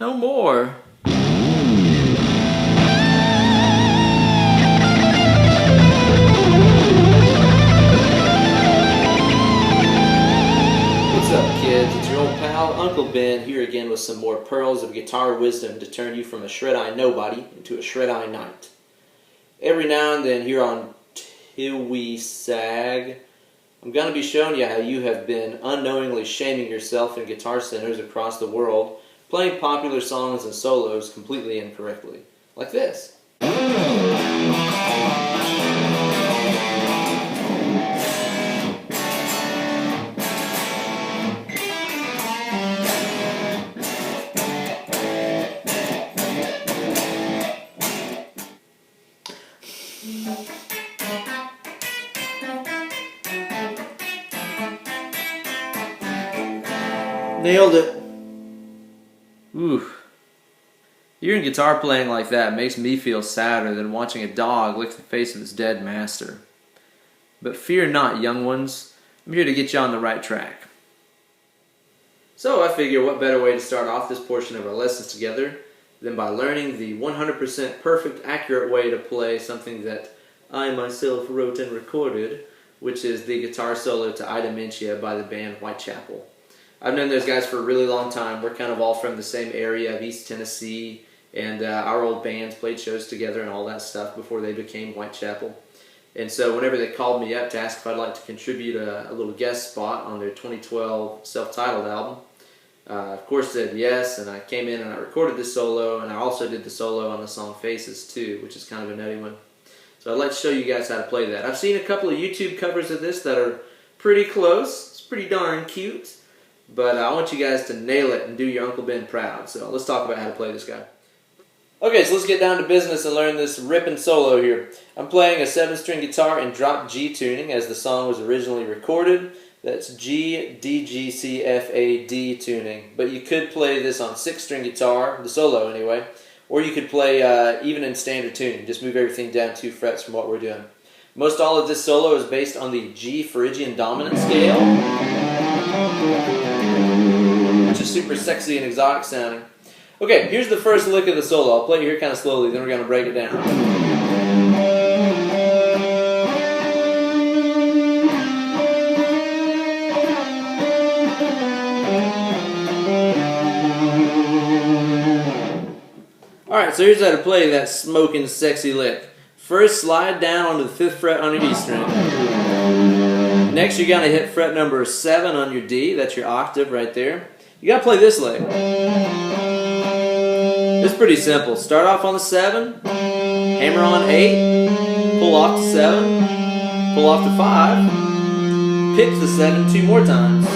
No more. What's up, kids? It's your old pal, Uncle Ben, here again with some more pearls of guitar wisdom to turn you from a Shredi nobody into a Shredi knight. Every now and then here on TiWYSaG, I'm going to be showing you how you have been unknowingly shaming yourself in guitar centers across the world, playing popular songs and solos completely incorrectly. Like this. Nailed it. Ooh. Hearing guitar playing like that makes me feel sadder than watching a dog lick the face of its dead master. But fear not, young ones. I'm here to get you on the right track. So I figure what better way to start off this portion of our lessons together than by learning the 100% perfect, accurate way to play something that I myself wrote and recorded, which is the guitar solo to I, Dementia by the band Whitechapel. I've known those guys for a really long time. We're kind of all from the same area of East Tennessee, and our old bands played shows together and all that stuff before they became Whitechapel. And so whenever they called me up to ask if I'd like to contribute a little guest spot on their 2012 self-titled album, of course said yes, and I came in and I recorded the solo, and I also did the solo on the song Faces too, which is kind of a nutty one. So I'd like to show you guys how to play that. I've seen a couple of YouTube covers of this that are pretty close. It's pretty darn cute. But I want you guys to nail it and do your Uncle Ben proud. So let's talk about how to play this guy. Okay, so let's get down to business and learn this ripping solo here. I'm playing a 7-string guitar in drop G tuning as the song was originally recorded. That's G, D, G, C, F, A, D tuning. But you could play this on 6-string guitar, the solo anyway, or you could play even in standard tuning. Just move everything down 2 frets from what we're doing. Most all of this solo is based on the G Phyrgian dominant scale, which is super sexy and exotic sounding. Okay, here's the first lick of the solo. I'll play it here kind of slowly, then we're going to break it down. Alright, so here's how to play that smoking sexy lick. First, slide down onto the 5th fret on your D string. Next, you're going to hit fret number 7 on your D. That's your octave right there. You got to play this lick. It's pretty simple. Start off on the 7, hammer on 8, pull off to 7, pull off to 5, pick the 7 2 more times.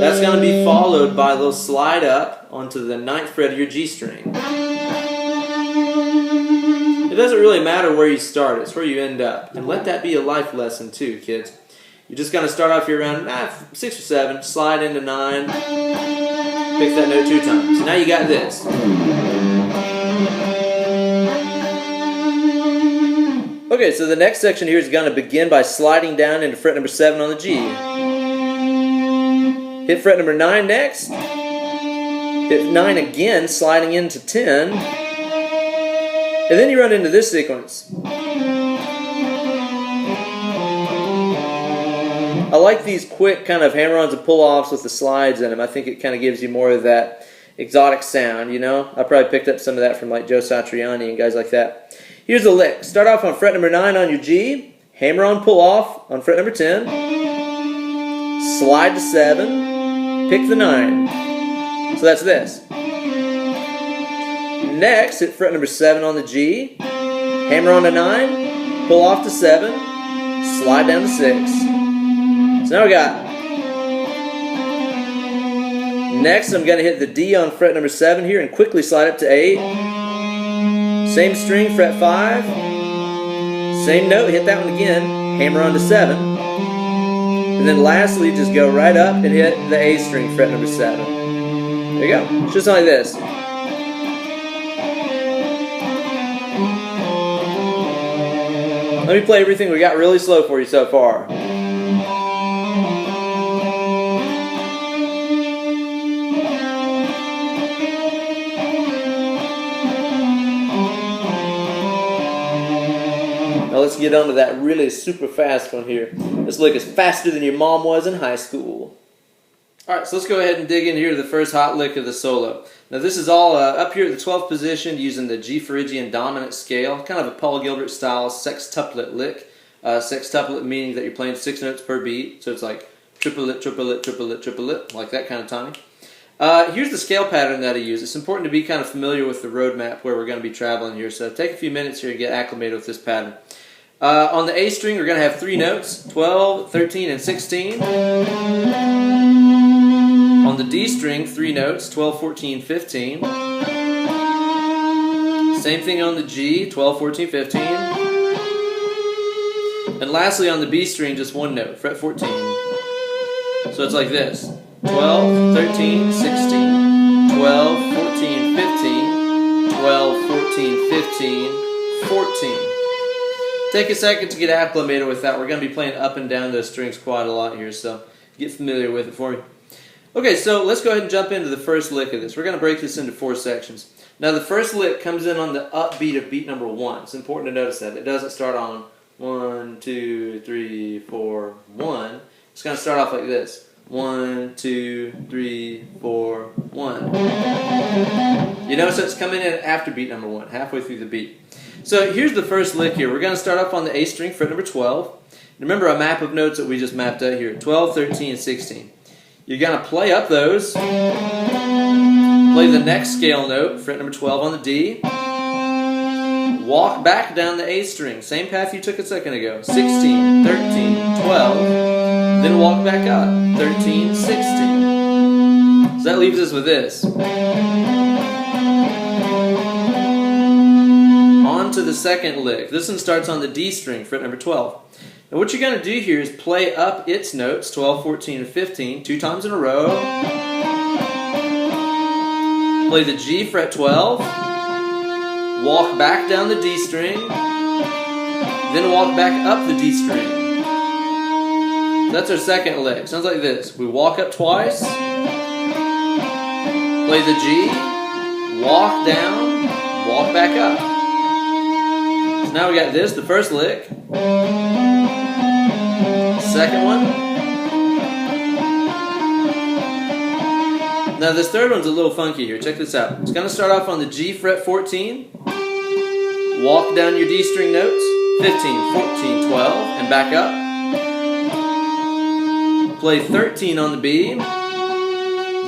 That's going to be followed by a little slide up onto the 9th fret of your G string. It doesn't really matter where you start, it's where you end up. And let that be a life lesson too, kids. You're just going to start off here around 6 or 7, slide into 9, pick that note 2 times. Now you got this. Okay, so the next section here is going to begin by sliding down into fret number 7 on the G. Hit fret number 9 next. Hit 9 again, sliding into 10. And then you run into this sequence. I like these quick kind of hammer-ons and pull-offs with the slides in them. I think it kind of gives you more of that exotic sound, you know? I probably picked up some of that from like Joe Satriani and guys like that. Here's the lick. Start off on fret number 9 on your G, hammer-on pull-off on fret number 10, slide to 7, pick the 9. So that's this. Next, hit fret number 7 on the G, hammer on to 9, pull off to 7, slide down to 6. So now we got. Next, I'm going to hit the D on fret number 7 here and quickly slide up to 8. Same string, fret 5. Same note, hit that one again, hammer on to 7. And then lastly, just go right up and hit the A string, fret number 7. There you go. It's just like this. Let me play everything we got really slow for you so far. let's get on to that really super fast one here. This lick is faster than your mom was in high school. Alright, so let's go ahead and dig in here to the first hot lick of the solo. Now this is all up here at the 12th position using the G Phyrgian dominant scale, kind of a Paul Gilbert style sextuplet lick. Sextuplet meaning that you're playing 6 notes per beat, so it's like triplet, triplet, triplet, triplet, like that kind of timing. Here's the scale pattern that I use. It's important to be kind of familiar with the roadmap where we're going to be traveling here, so take a few minutes here to get acclimated with this pattern. On the A string, we're going to have 3 notes, 12, 13, and 16. On the D string, 3 notes, 12, 14, 15. Same thing on the G, 12, 14, 15. And lastly on the B string, just 1 note, fret 14. So it's like this. 12, 13, 16, 12, 14, 15, 12, 14, 15, 14. Take a second to get acclimated with that. We're going to be playing up and down those strings quite a lot here, so get familiar with it for me. Okay, so let's go ahead and jump into the first lick of this. We're going to break this into 4 sections. Now the first lick comes in on the upbeat of beat number 1. It's important to notice that. It doesn't start on 1, 2, 3, 4, 1. It's going to start off like this. 1, 2, 3, 4, 1. You notice it's coming in after beat number 1, halfway through the beat. So here's the first lick here. We're going to start off on the A string, fret number 12. Remember a map of notes that we just mapped out here, 12, 13, and 16. You're going to play up those, play the next scale note, fret number 12 on the D, walk back down the A string, same path you took a second ago, 16, 13, 12, then walk back up, 13, 16. So that leaves us with this. On to the second lick. This one starts on the D string, fret number 12. Now what you're going to do here is play up its notes, 12, 14, and 15, 2 times in a row. Play the G, fret 12. Walk back down the D string. Then walk back up the D string. That's our second lick. Sounds like this. We walk up twice. Play the G. Walk down. Walk back up. So now we got this, the first lick. Second one. Now this third one's a little funky here. Check this out. It's going to start off on the G, fret 14. Walk down your D string notes. 15, 14, 12, and back up. Play 13 on the B.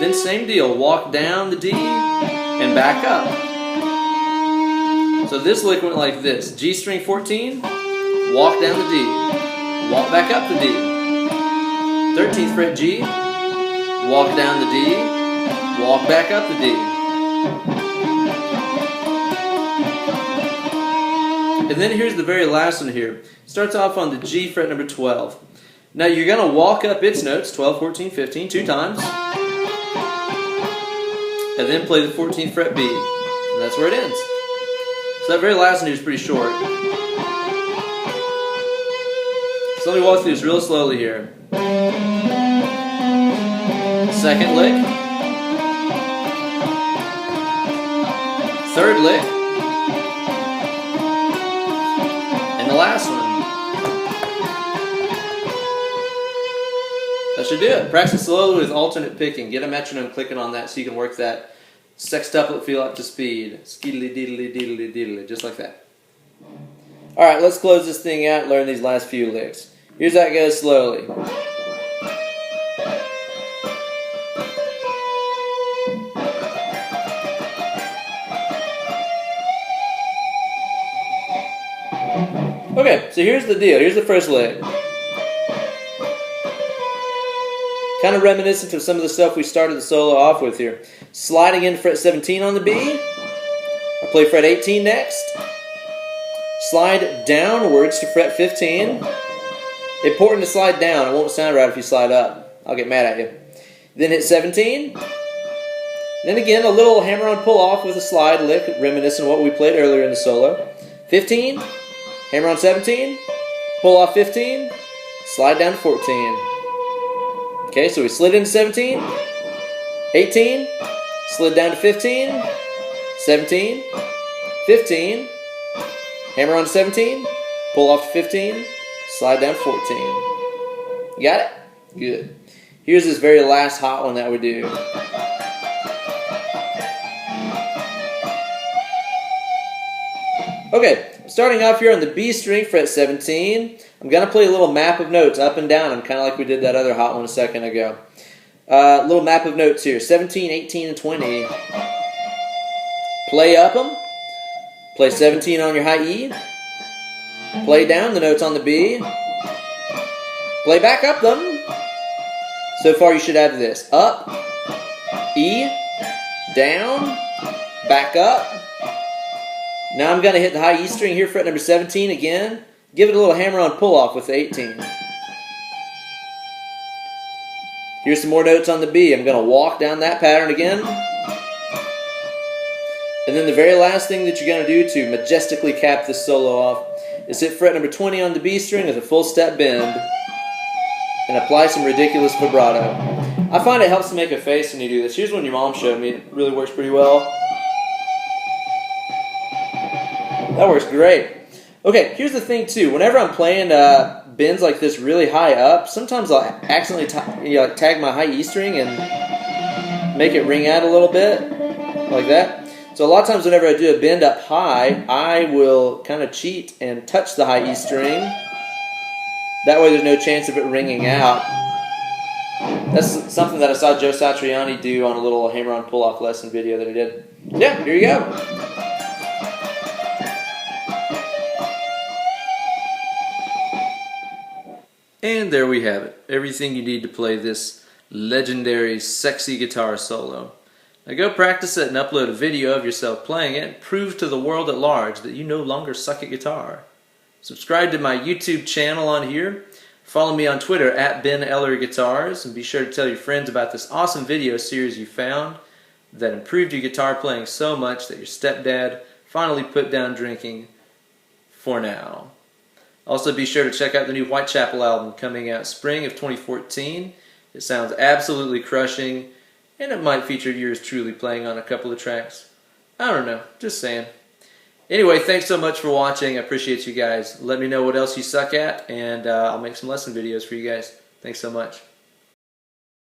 Then same deal. Walk down the D and back up. So this lick went like this. G string 14. Walk down the D. Walk back up the D. 13th fret G. Walk down the D. Walk back up the D. And then here's the very last one here. Starts off on the G, fret number 12. Now you're going to walk up its notes, 12, 14, 15, 2 times. And then play the 14th fret B. And that's where it ends. So that very last one here is pretty short. So let me walk through this real slowly here. Second lick. Third lick. And the last one. That should do it. Practice slowly with alternate picking. Get a metronome clicking on that so you can work that sextuplet feel up to speed. Skeedly deedly deedly deedly, just like that. Alright, let's close this thing out and learn these last few licks. Here's how it goes slowly. Okay, so here's the deal. Here's the first lick. Kind of reminiscent of some of the stuff we started the solo off with here. Sliding in fret 17 on the B. I play fret 18 next. Slide downwards to fret 15. Important to slide down. It won't sound right if you slide up. I'll get mad at you. Then hit 17. Then again, a little hammer-on pull-off with a slide lick, reminiscent of what we played earlier in the solo. 15. Hammer on 17. Pull off 15. Slide down to 14. Okay, so we slid into 17. 18. Slid down to 15. 17. 15. Hammer on 17. pull off to 15, slide down 14. Got it? Good. Here's this very last hot one that we do. Okay, starting off here on the B string, fret 17. I'm going to play a little map of notes up and down. I'm kind of like we did that other hot one a second ago. Little map of notes here, 17, 18, and 20. Play up them. Play 17 on your high E. Play down the notes on the B. Play back up them. So far you should have this. Up, E, down, back up. Now I'm going to hit the high E string here, fret number 17 again. Give it a little hammer-on pull-off with the 18. Here's some more notes on the B. I'm going to walk down that pattern again. And then the very last thing that you're going to do to majestically cap this solo off is hit fret number 20 on the B string with a full step bend and apply some ridiculous vibrato. I find it helps to make a face when you do this. Here's one your mom showed me. It really works pretty well. That works great. Okay, here's the thing too. Whenever I'm playing bends like this really high up, sometimes I'll accidentally tag my high E string and make it ring out a little bit, like that. So a lot of times whenever I do a bend up high, I will kind of cheat and touch the high E string. That way there's no chance of it ringing out. That's something that I saw Joe Satriani do on a little hammer-on pull-off lesson video that he did. Yeah, here you go. And there we have it. Everything you need to play this legendary, sexy guitar solo. Now go practice it and upload a video of yourself playing it and prove to the world at large that you no longer suck at guitar. Subscribe to my YouTube channel on here. Follow me on Twitter at Eller Guitars, and be sure to tell your friends about this awesome video series you found that improved your guitar playing so much that your stepdad finally put down drinking for now. Also be sure to check out the new Whitechapel album coming out spring of 2014. It sounds absolutely crushing, and it might feature yours truly playing on a couple of tracks. I don't know, just saying. Anyway, thanks so much for watching. I appreciate you guys. Let me know what else you suck at, and I'll make some lesson videos for you guys. Thanks so much.